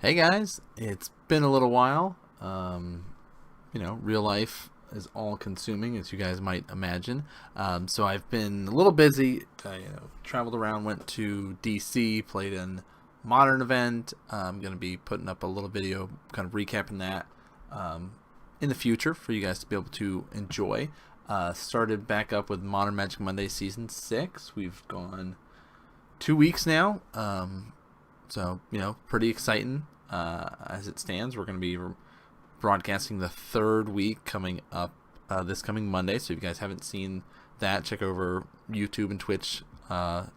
Hey guys, it's been a little while. Real life is all consuming, as you guys might imagine. So I've been a little busy. Traveled around, went to DC, played in Modern event. I'm going to be putting up a little video kind of recapping that in the future for you guys to be able to enjoy. Started back up with Modern Magic Monday Season 6. We've gone 2 weeks now. So, pretty exciting as it stands. We're going to be broadcasting the third week coming up this coming Monday. So if you guys haven't seen that, check over YouTube and Twitch, of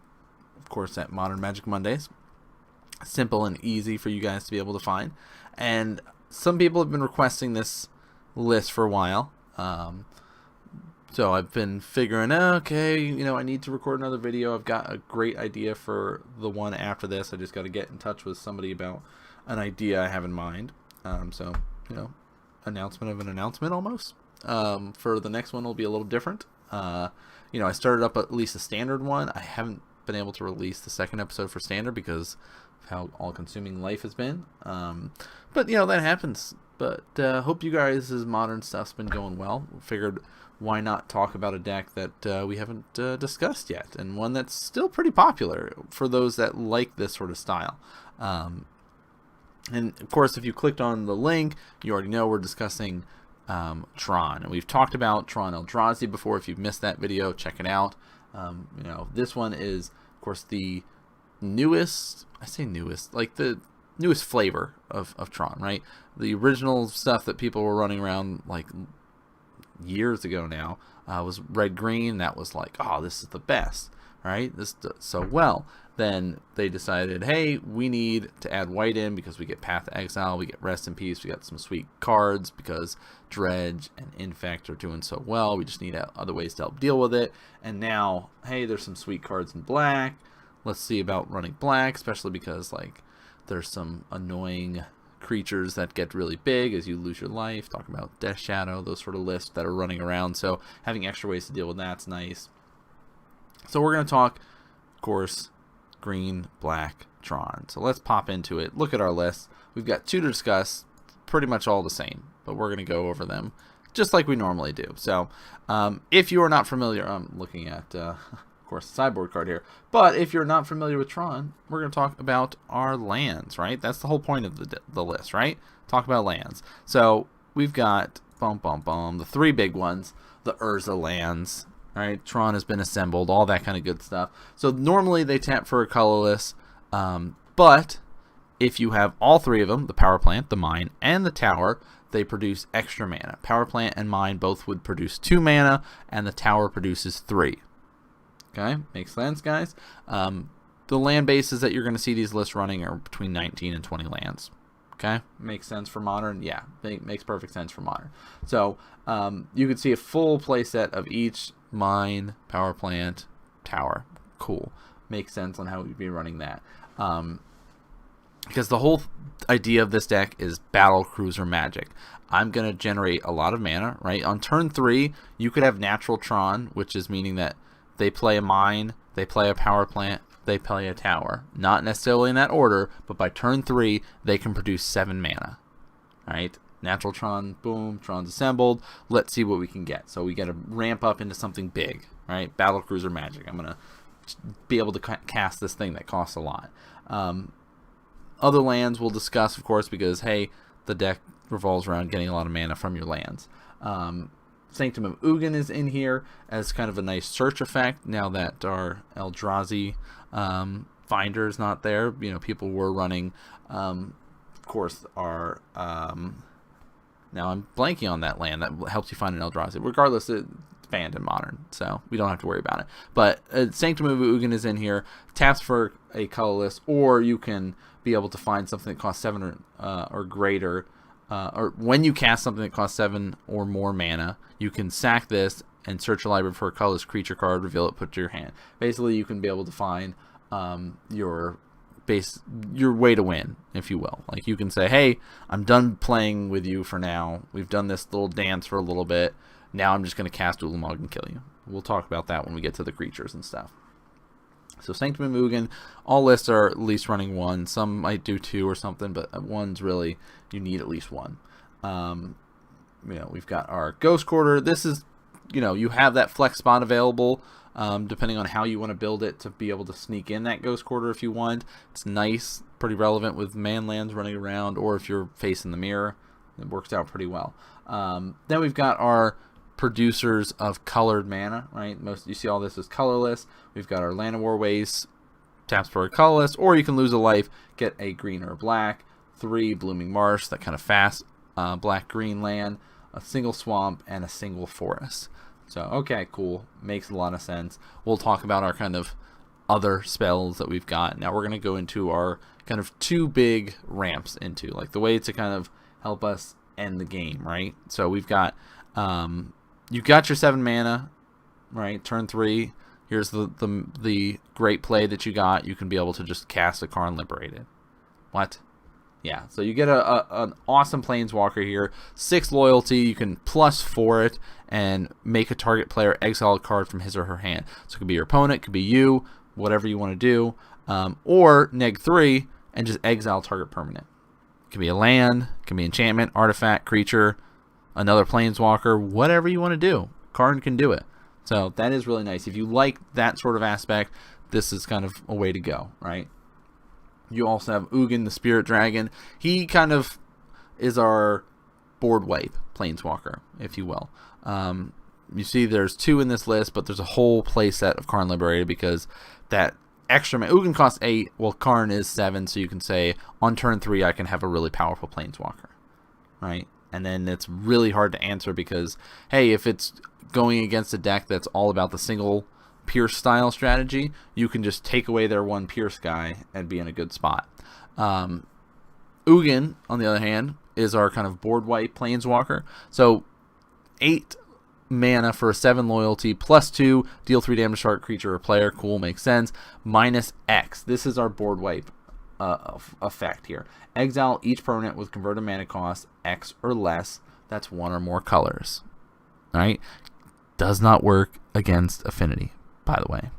course, at Modern Magic Mondays. Simple and easy for you guys to be able to find. And some people have been requesting this list for a while. So I've been figuring, okay, I need to record another video. I've got a great idea for the one after this. I just got to get in touch with somebody about an idea I have in mind. Announcement of an announcement almost. For the next one will be a little different. I started up at least a standard one. I haven't been able to release the second episode for standard because of how all-consuming life has been. But that happens. But hope you guys' modern stuff's been going well. Figured why not talk about a deck that we haven't discussed yet, and one that's still pretty popular for those that like this sort of style. And of course, if you clicked on the link, you already know we're discussing Tron, and we've talked about Tron Eldrazi before. If you've missed that video, check it out. This one is, of course, the newest. I say newest, like the newest flavor of Tron, right? The original stuff that people were running around like years ago now was red green. That was like, oh, this is the best, right? This does so well. Then they decided, hey, we need to add white in because we get Path to Exile, we get Rest in Peace, we got some sweet cards because Dredge and Infect are doing so well. We just need other ways to help deal with it. And now, hey, there's some sweet cards in black. Let's see about running black, especially because there's some annoying creatures that get really big as you lose your life. Talking about Death Shadow, those sort of lists that are running around. So having extra ways to deal with that's nice. So we're going to talk, of course, green, black, Tron. So let's pop into it. Look at our list. We've got two to discuss, pretty much all the same, but we're going to go over them just like we normally do. So if you are not familiar, I'm looking at, of course, the sideboard card here, but if you're not familiar with Tron, we're going to talk about our lands, right? That's the whole point of the list, right? Talk about lands. So we've got, the three big ones, the Urza lands. All right, Tron has been assembled, all that kind of good stuff. So normally they tap for a colorless, but if you have all three of them, the power plant, the mine, and the tower, they produce extra mana. Power plant and mine both would produce 2 mana, and the tower produces 3. Okay, makes sense, guys. The land bases that you're going to see these lists running are between 19 and 20 lands. Okay, makes sense for modern. Yeah, makes perfect sense for modern. So you could see a full play set of each mine, power plant, tower. Cool. Makes sense on how we'd be running that. Because the whole idea of this deck is battle cruiser magic. I'm going to generate a lot of mana, right? On turn 3, you could have natural Tron, which is meaning that they play a mine, they play a power plant, they play a tower. Not necessarily in that order, but by turn 3, they can produce 7 mana. Right? Natural Tron, boom, Tron's assembled. Let's see what we can get. So we got to ramp up into something big, right? Battle Cruiser Magic. I'm going to be able to cast this thing that costs a lot. Other lands we'll discuss, of course, because, hey, the deck revolves around getting a lot of mana from your lands. Sanctum of Ugin is in here as kind of a nice search effect now that our Eldrazi finder is not there. People were running, of course, our... now I'm blanking on that land that helps you find an Eldrazi. Regardless, it's banned in Modern, so we don't have to worry about it. But Sanctum of Ugin is in here. Taps for a colorless, or you can be able to find something that costs 7 or greater. Or when you cast something that costs 7 or more mana, you can sack this and search your library for a colorless creature card, reveal it, put it to your hand. Basically, you can be able to find your way to win, if you will. Like, you can say, hey, I'm done playing with you for now. We've done this little dance for a little bit. Now I'm just going to cast Ulamog and kill you. We'll talk about that when we get to the creatures and stuff. So Sanctum and Mugen, all lists are at least running one. Some might do two or something, but one's really, you need at least one. We've got our Ghost Quarter. This is, you have that flex spot available, depending on how you want to build it to be able to sneak in that Ghost Quarter if you want. It's nice, pretty relevant with man lands running around, or if you're facing the mirror, it works out pretty well. Then we've got our producers of colored mana, right? You see all this is colorless. We've got our Llanowar Waste, taps for a colorless, or you can lose a life, get a green or a black, 3 Blooming Marsh, that kind of fast black-green land, a single swamp, and a single forest. So, okay, cool. Makes a lot of sense. We'll talk about our kind of other spells that we've got. Now we're going to go into our kind of 2 big ramps into, like the way to kind of help us end the game, right? So we've got, you've got your 7 mana, right? Turn 3. Here's the great play that you got. You can be able to just cast a Karn Liberated. What? Yeah, so you get an awesome Planeswalker here. 6 loyalty. You can +4 it and make a target player exile a card from his or her hand. So it could be your opponent, it could be you, whatever you want to do. Or -3 and just exile target permanent. It can be a land, it can be enchantment, artifact, creature, another Planeswalker, whatever you want to do. Karn can do it. So that is really nice. If you like that sort of aspect, this is kind of a way to go, right? You also have Ugin, the Spirit Dragon. He kind of is our board wipe Planeswalker, if you will. You see there's 2 in this list, but there's a whole play set of Karn Liberated because that extra Ugin costs 8, well Karn is 7, so you can say on turn 3 I can have a really powerful Planeswalker, right? And then it's really hard to answer because, hey, if it's going against a deck that's all about the single Pierce style strategy, you can just take away their 1 Pierce guy and be in a good spot. Ugin, on the other hand, is our kind of board wipe Planeswalker. So 8 mana for 7 loyalty, +2, deal 3 damage to target creature or player. Cool, makes sense. -X. This is our board wipe effect here. Exile each permanent with converted mana cost X or less. That's 1 or more colors. Alright? Does not work against Affinity, by the way.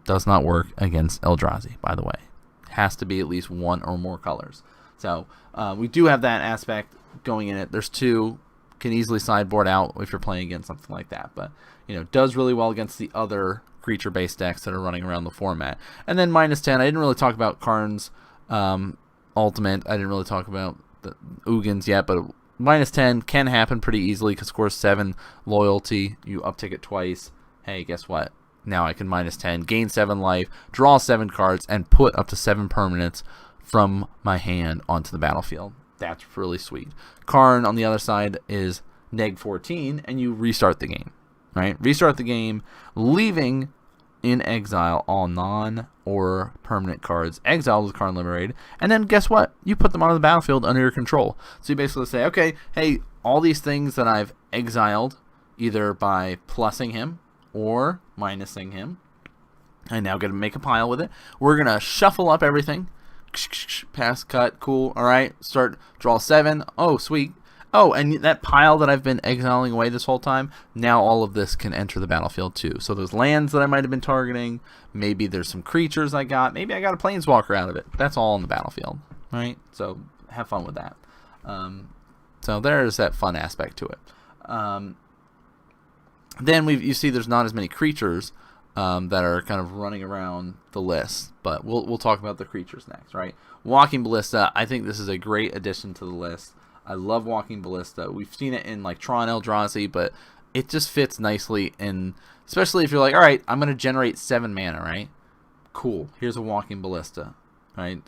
Does not work against Eldrazi, by the way. Has to be at least 1 or more colors. So we do have that aspect going in it. There's 2. Can easily sideboard out if you're playing against something like that. But, does really well against the other creature-based decks that are running around the format. And then -10. I didn't really talk about Karn's ultimate. I didn't really talk about the Ugin's yet, but -10 can happen pretty easily because, of course, 7 loyalty. You uptick it twice. Hey, guess what? Now I can -10, gain 7 life, draw 7 cards, and put up to 7 permanents from my hand onto the battlefield. That's really sweet. Karn, on the other side, is -14, and you restart the game. Right? Restart the game, leaving in exile all non or permanent cards exiled with Karn Liberated, and then guess what? You put them onto the battlefield under your control. So you basically say, okay, hey, all these things that I've exiled, either by plussing him or minusing him, I now get to make a pile with it. We're going to shuffle up everything. Pass, cut, cool, alright, start, draw 7, oh, sweet. Oh, and that pile that I've been exiling away this whole time, now all of this can enter the battlefield too. So those lands that I might have been targeting, maybe there's some creatures I got, maybe I got a Planeswalker out of it. That's all on the battlefield, right? So have fun with that. So there's that fun aspect to it. Then you see there's not as many creatures that are kind of running around the list, but we'll talk about the creatures next, right? Walking Ballista, I think this is a great addition to the list. I love Walking Ballista. We've seen it in like Tron Eldrazi, but it just fits nicely in, especially if you're like, all right, I'm going to generate 7 mana, right? Cool. Here's a Walking Ballista, right?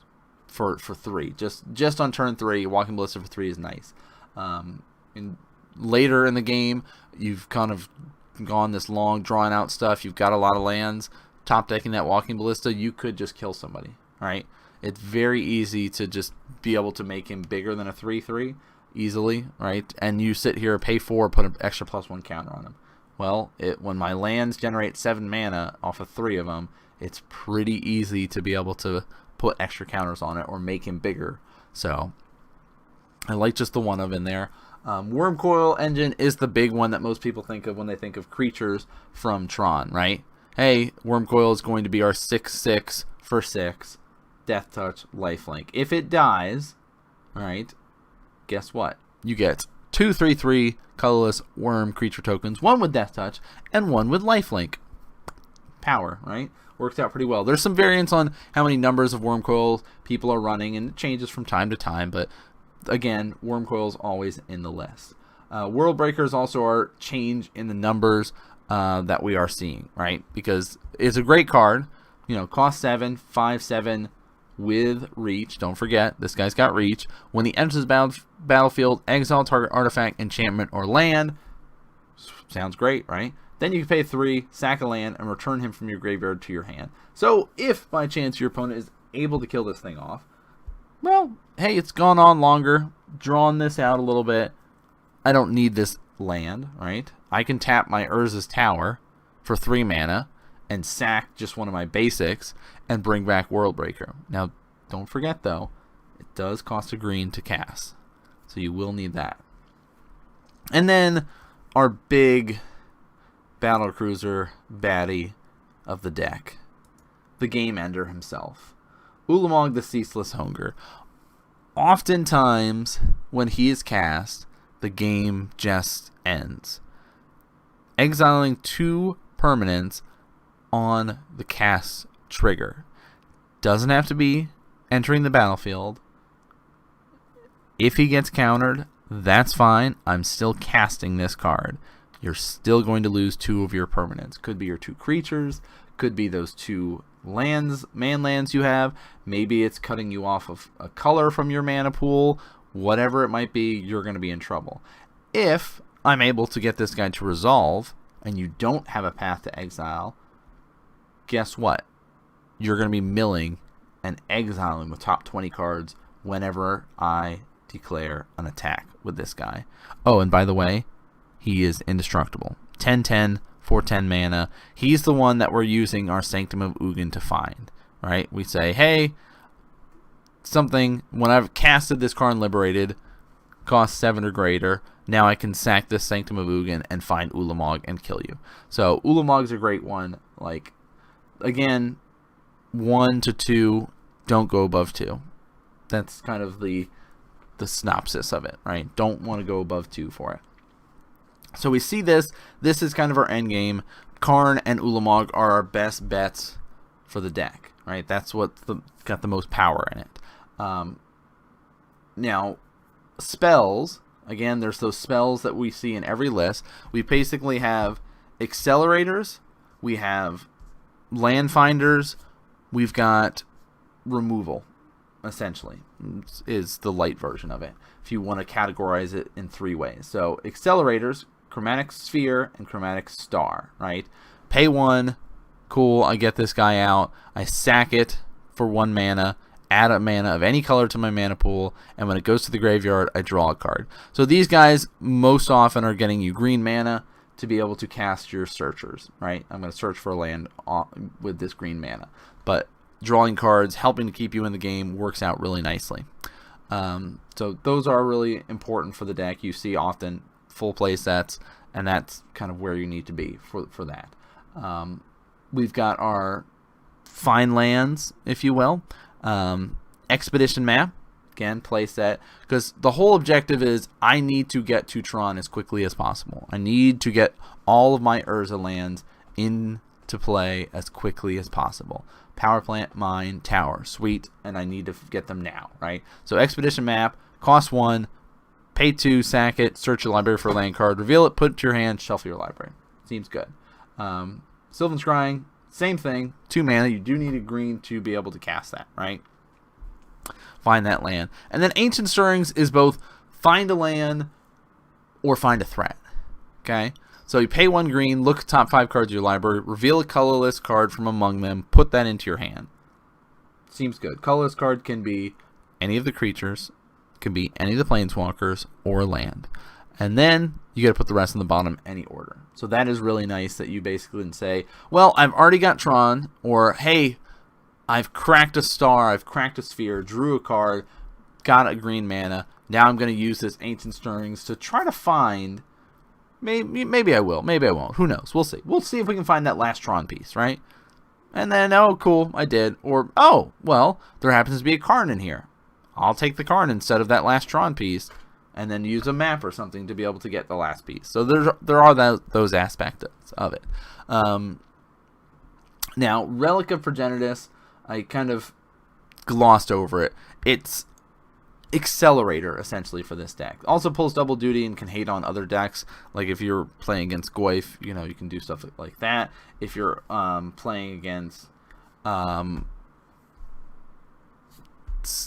For 3. Just on turn 3, Walking Ballista for 3 is nice. And later in the game, you've kind of gone this long, drawn out stuff. You've got a lot of lands. Top decking that Walking Ballista, you could just kill somebody, right? It's very easy to just be able to make him bigger than a 3/3 easily, right? And you sit here, pay 4, put an extra +1 counter on him. Well, when my lands generate 7 mana off of 3 of them, it's pretty easy to be able to put extra counters on it or make him bigger. So I like just the one of in there. Wormcoil Engine is the big one that most people think of when they think of creatures from Tron, right? hey, Wormcoil is going to be our 6/6 for 6, Death Touch, lifelink. If it dies, all right, guess what? You get 2 3/3 colorless worm creature tokens, one with Death Touch and one with lifelink. Power, right? Works out pretty well. There's some variance on how many numbers of Wormcoil people are running, and it changes from time to time, but again, Wormcoil is always in the list. World Breakers also are change in the numbers that we are seeing, right? Because it's a great card, you know, cost 7, 5/7 with reach. Don't forget, this guy's got reach. When he enters the battlefield, exile target artifact, enchantment, or land. Sounds great, right? Then you can pay 3, sack a land, and return him from your graveyard to your hand. So if by chance your opponent is able to kill this thing off, well, hey, it's gone on longer, drawn this out a little bit. I don't need this land, right? I can tap my Urza's Tower for 3 mana and sack just one of my basics and bring back World Breaker. Now, don't forget, though, it does cost a green to cast, so you will need that. And then our big battlecruiser baddie of the deck, the Game Ender himself, Ulamog the Ceaseless Hunger. Oftentimes, when he is cast, the game just ends. Exiling 2 permanents on the cast trigger. Doesn't have to be entering the battlefield. If he gets countered, that's fine. I'm still casting this card. You're still going to lose 2 of your permanents. Could be your 2 creatures, could be those 2 lands, man lands you have. Maybe it's cutting you off of a color from your mana pool. Whatever it might be, you're going to be in trouble. If I'm able to get this guy to resolve and you don't have a path to exile, guess what? You're going to be milling and exiling with top 20 cards whenever I declare an attack with this guy. Oh, and by the way, he is indestructible. 10/10 for 10 mana. He's the one that we're using our Sanctum of Ugin to find, right? We say, hey, something, when I've casted this card and liberated, costs 7 or greater, now I can sack this Sanctum of Ugin and find Ulamog and kill you. So Ulamog's a great one. Like, again, 1 to 2, don't go above 2. That's kind of the synopsis of it, right? Don't want to go above 2 for it. So we see this. This is kind of our end game. Karn and Ulamog are our best bets for the deck, right? That's what's got the most power in it. Now, spells, again, there's those spells that we see in every list. We basically have accelerators, we have land finders, we've got removal, essentially, is the light version of it, if you want to categorize it in 3 ways. So accelerators, Chromatic Sphere and Chromatic Star, right? Pay 1, cool, I get this guy out, I sack it for 1 mana, add a mana of any color to my mana pool, and when it goes to the graveyard, I draw a card. So these guys most often are getting you green mana to be able to cast your searchers, right? I'm going to search for a land with this green mana. But drawing cards, helping to keep you in the game, works out really nicely. So those are really important for the deck. You see often full play sets, and that's kind of where you need to be for that. We've got our fine lands, if you will. Expedition map, again, play set, because the whole objective is I need to get to Tron as quickly as possible. I need to get all of my Urza lands into play as quickly as possible. Power plant, mine, tower, sweet, and I need to get them now, right? So expedition map, cost 1, pay 2, sack it, search your library for a land card, reveal it, put it to your hand, shuffle your library. Seems good. Sylvan Scrying, same thing, 2 mana. You do need a green to be able to cast that, right? Find that land. And then Ancient Stirrings is both find a land or find a threat. Okay? So you pay 1 green, look at top 5 cards of your library, reveal a colorless card from among them, put that into your hand. Seems good. Colorless card can be any of the creatures, can be any of the planeswalkers, or land. And then you got to put the rest in the bottom any order. So that is really nice that you basically can say, well, I've already got Tron, or hey, I've cracked a star, I've cracked a sphere, drew a card, got a green mana. Now I'm going to use this Ancient Stirrings to try to find Maybe I will. Maybe I won't. Who knows? We'll see. We'll see if we can find that last Tron piece, right? And then, oh, cool, I did. Or, oh, well, there happens to be a Karn in here. I'll take the Karn instead of that last Tron piece, and then use a map or something to be able to get the last piece. So there are those aspects of it. Now, Relic of Progenitus, I kind of glossed over it. It's Accelerator, essentially, for this deck. Also pulls double duty and can hate on other decks. Like if you're playing against Goyf, you know, you can do stuff like that. If you're playing against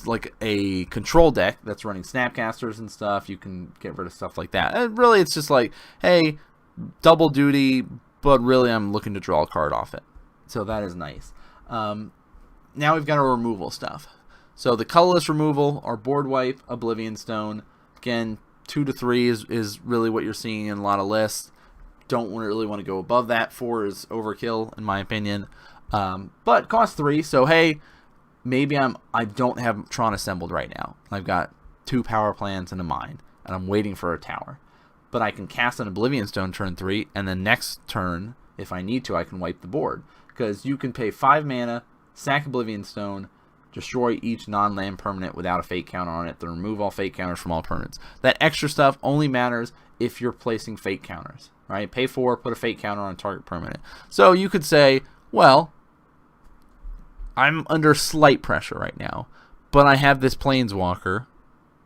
like a control deck that's running Snapcasters and stuff, you can get rid of stuff like that. And really, it's just like, hey, double duty, but really I'm looking to draw a card off it. So that is nice. Now we've got our removal stuff. So the colorless removal, our board wipe, Oblivion Stone. Again, 2 to 3 is really what you're seeing in a lot of lists. Don't really want to go above that. 4 is overkill, in my opinion. But cost 3, so hey, maybe I don't have Tron assembled right now. I've got 2 power plants and a mine, and I'm waiting for a tower. But I can cast an Oblivion Stone turn 3, and then next turn, if I need to, I can wipe the board. Because you can pay 5 mana, sack Oblivion Stone, destroy each non-land permanent without a fate counter on it, then remove all fate counters from all permanents. That extra stuff only matters if you're placing fate counters, right? Pay 4, put a fate counter on a target permanent. So you could say, well, I'm under slight pressure right now, but I have this Planeswalker,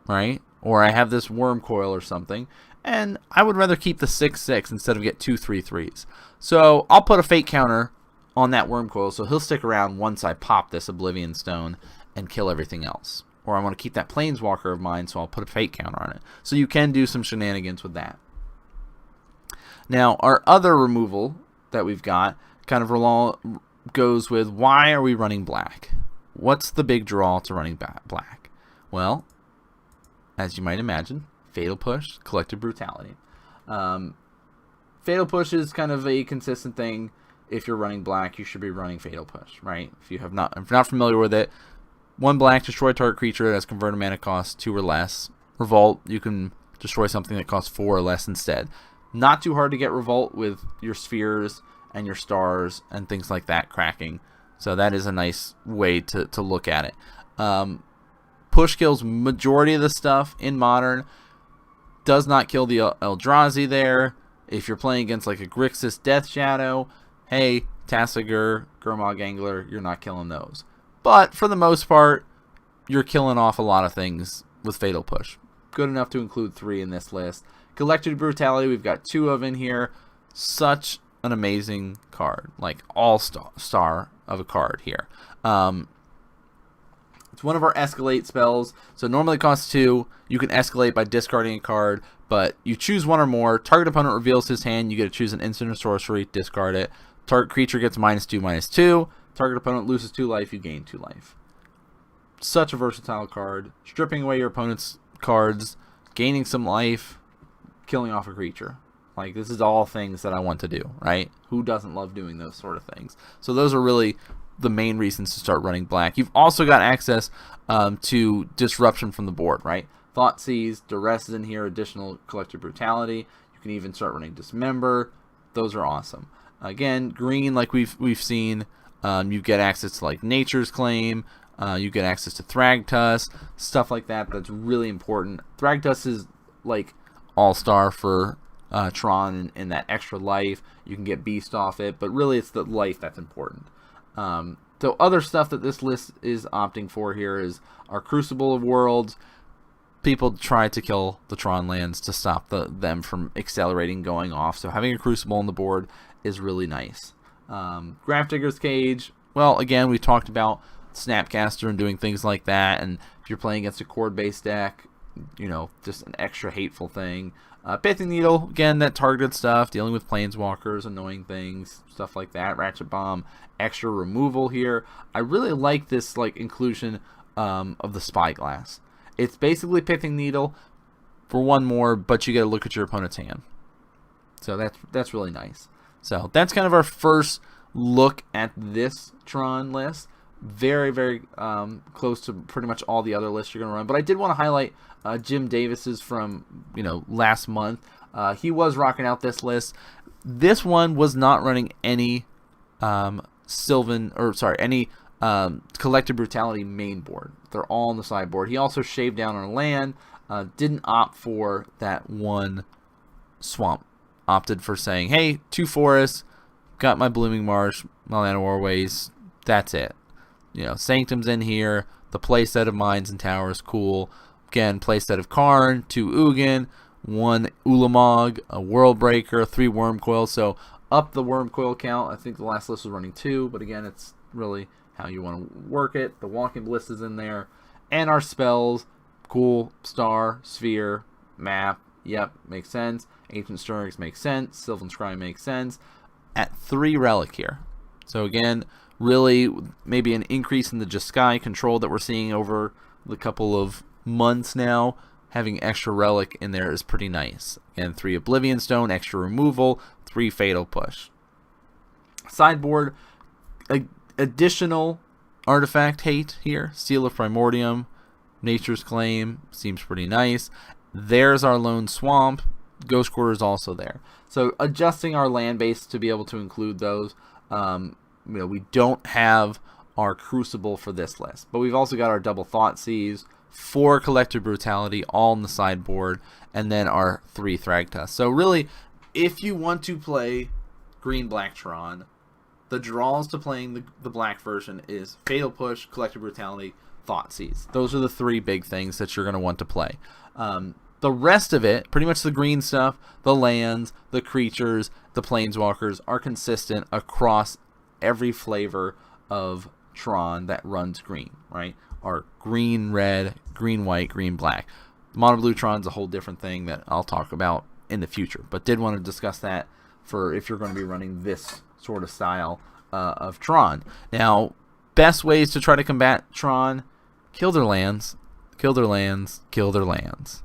right? Or I have this Worm Coil or something, and I would rather keep the 6/6 instead of get 2 3/3s. So I'll put a fate counter on that Worm Coil, so he'll stick around once I pop this Oblivion Stone and kill everything else. Or I want to keep that Planeswalker of mine, so I'll put a fate counter on it. So you can do some shenanigans with that. Now, our other removal that we've got kind of goes with, why are we running black? What's the big draw to running black? Well, as you might imagine, Fatal Push, Collective Brutality. Fatal Push is kind of a consistent thing. If you're running black, you should be running Fatal Push, right? If you're not familiar with it, 1 black, destroy target creature that has converted mana cost 2 or less. Revolt, you can destroy something that costs 4 or less instead. Not too hard to get Revolt with your spheres and your stars and things like that cracking. So that is a nice way to look at it. Push kills majority of the stuff in Modern. Does not kill the Eldrazi there. If you're playing against like a Grixis Death Shadow, hey, Tasigur, Gurmag Angler, you're not killing those. But for the most part, you're killing off a lot of things with Fatal Push. Good enough to include 3 in this list. Collective Brutality, we've got 2 of in here. Such an amazing card. Like, all-star of a card here. It's one of our escalate spells. So normally it costs 2. You can escalate by discarding a card, but you choose 1 or more. Target opponent reveals his hand. You get to choose an instant or sorcery. Discard it. Target creature gets -2/-2. Target opponent loses 2 life. You gain 2 life. Such a versatile card. Stripping away your opponent's cards, gaining some life, killing off a creature. Like, this is all things that I want to do, right? Who doesn't love doing those sort of things? So those are really the main reasons to start running black. You've also got access to disruption from the board, right? Thoughtseize, Duress is in here, additional Collective Brutality. You can even start running Dismember. Those are awesome. Again, green, like we've seen, you get access to like Nature's Claim. You get access to Thragtusk, stuff like that. That's really important. Thragtusk is like all-star for Tron and that extra life. You can get Beast off it, but really it's the life that's important. So other stuff that this list is opting for here is our Crucible of Worlds. People try to kill the Tron lands to stop them from accelerating, going off. So having a Crucible on the board is really nice. Grafdigger's Cage. Well, again, we talked about Snapcaster and doing things like that. And if you're playing against a chord-based deck, you know, just an extra hateful thing. Pithing Needle, again, that targeted stuff, dealing with Planeswalkers, annoying things, stuff like that. Ratchet Bomb, extra removal here. I really like this like inclusion of the Spyglass. It's basically Pithing Needle for 1 more, but you get to look at your opponent's hand. So that's really nice. So that's kind of our first look at this Tron list. very, very close to pretty much all the other lists you're going to run. But I did want to highlight Jim Davis's from last month. He was rocking out this list. This one was not running any Collective Brutality main board. They're all on the sideboard. He also shaved down on land. Didn't opt for that one swamp. Opted for saying, hey, 2 forests, got my Blooming Marsh, my Land of Warways, that's it. Sanctum's in here, the playset of Mines and Towers, cool. Again, playset of Karn, 2 Ugin, 1 Ulamog, a World Breaker, 3 Wormcoil, so up the Wormcoil count. I think the last list was running 2, but again, it's really how you want to work it. The Walking Bliss is in there, and our spells, cool, Star, Sphere, Map, yep, makes sense. Ancient Stirrings makes sense. Sylvan Scry makes sense. At 3 Relic here. So again, really maybe an increase in the Jeskai control that we're seeing over the couple of months now. Having extra Relic in there is pretty nice. Again, 3 Oblivion Stone, extra removal, 3 Fatal Push. Sideboard, additional artifact hate here. Seal of Primordium, Nature's Claim, seems pretty nice. There's our Lone Swamp. Ghost Quarters also there. So adjusting our land base to be able to include those. We don't have our Crucible for this list, but we've also got our Double Thoughtseize, 4 Collective Brutality, all in the sideboard, and then our 3 Thragtusk. So really, if you want to play Green-Black Tron, the draws to playing the black version is Fatal Push, Collective Brutality, Thoughtseize. Those are the 3 big things that you're going to want to play. The rest of it, pretty much the green stuff, the lands, the creatures, the planeswalkers, are consistent across every flavor of Tron that runs green, right? Our green, red, green, white, green, black. Mono Blue Tron's a whole different thing that I'll talk about in the future, but did want to discuss that for if you're going to be running this sort of style of Tron. Now, best ways to try to combat Tron: kill their lands, kill their lands, kill their lands.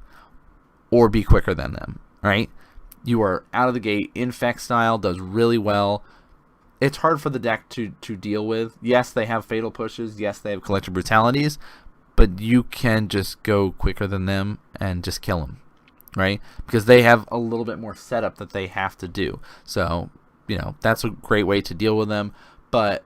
Or be quicker than them, right? You are out of the gate. Infect style does really well. It's hard for the deck to deal with. Yes, they have Fatal Pushes. Yes, they have Collective Brutalities. But you can just go quicker than them and just kill them, right? Because they have a little bit more setup that they have to do. So, that's a great way to deal with them. But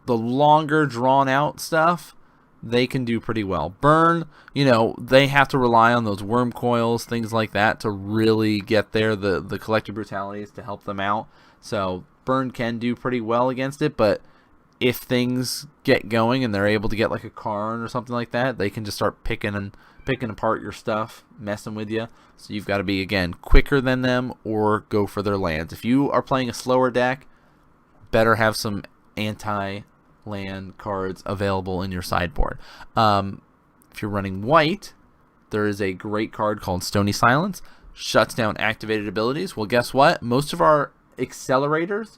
the longer drawn out stuff, they can do pretty well. Burn, they have to rely on those worm coils, things like that, to really get there, the Collective Brutalities to help them out. So Burn can do pretty well against it, but if things get going and they're able to get like a Karn or something like that, they can just start picking apart your stuff, messing with you. So you've got to be, again, quicker than them or go for their lands. If you are playing a slower deck, better have some anti-land cards available in your sideboard. If you're running white, there is a great card called Stony Silence. Shuts down activated abilities. Well, guess what? Most of our accelerators,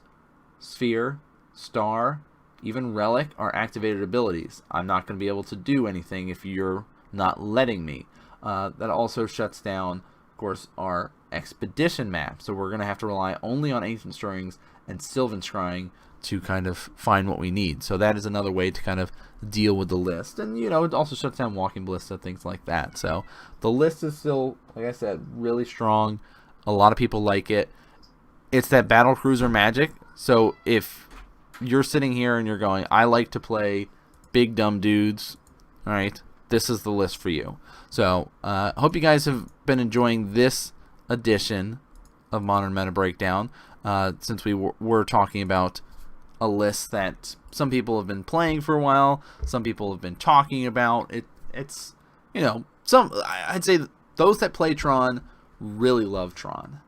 Sphere, Star, even Relic, are activated abilities. I'm not going to be able to do anything if you're not letting me. That also shuts down, of course, our Expedition map. So we're going to have to rely only on Ancient Stirrings and Sylvan Scrying to kind of find what we need. So that is another way to kind of deal with the list. And, it also shuts down Walking Bliss and things like that. So the list is still, like I said, really strong. A lot of people like it. It's that Battle Cruiser magic. So if you're sitting here and you're going, I like to play big dumb dudes, all right, this is the list for you. So I hope you guys have been enjoying this edition of Modern Meta Breakdown, since we were talking about a list that some people have been playing for a while, some people have been talking about. It's I'd say those that play Tron really love Tron.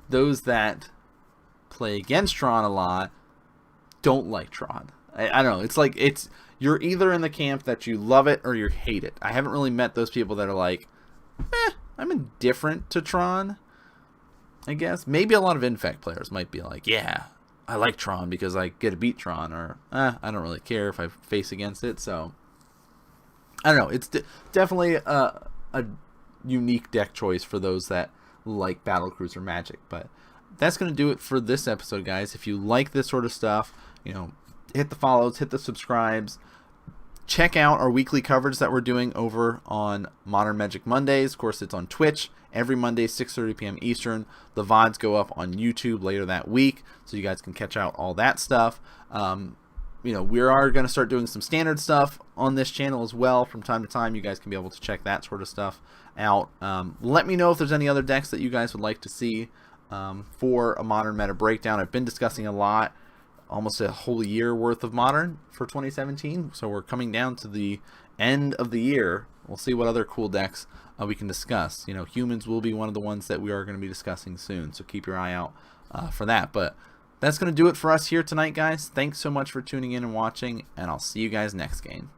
Those that play against Tron a lot don't like Tron. I don't know. It's like you're either in the camp that you love it or you hate it. I haven't really met those people that are like, I'm indifferent to Tron, I guess. Maybe a lot of Infect players might be like, yeah, I like Tron because I get to beat Tron, or I don't really care if I face against it. So I don't know. It's definitely a unique deck choice for those that like Battlecruiser Magic. But that's going to do it for this episode, guys. If you like this sort of stuff, hit the follows, hit the subscribes. Check out our weekly coverage that we're doing over on Modern Magic Mondays. Of course, it's on Twitch every Monday, 6:30 p.m. Eastern. The VODs go up on YouTube later that week, so you guys can catch out all that stuff. You know, we are going to start doing some standard stuff on this channel as well from time to time. You guys can be able to check that sort of stuff out. Let me know if there's any other decks that you guys would like to see for a Modern meta breakdown. I've been discussing a lot, almost a whole year worth of Modern for 2017, so we're coming down to the end of the year. We'll see what other cool decks we can discuss. You know, humans will be one of the ones that we are going to be discussing soon, so keep your eye out for that. But that's going to do it for us here tonight, guys. Thanks so much for tuning in and watching, and I'll see you guys next game.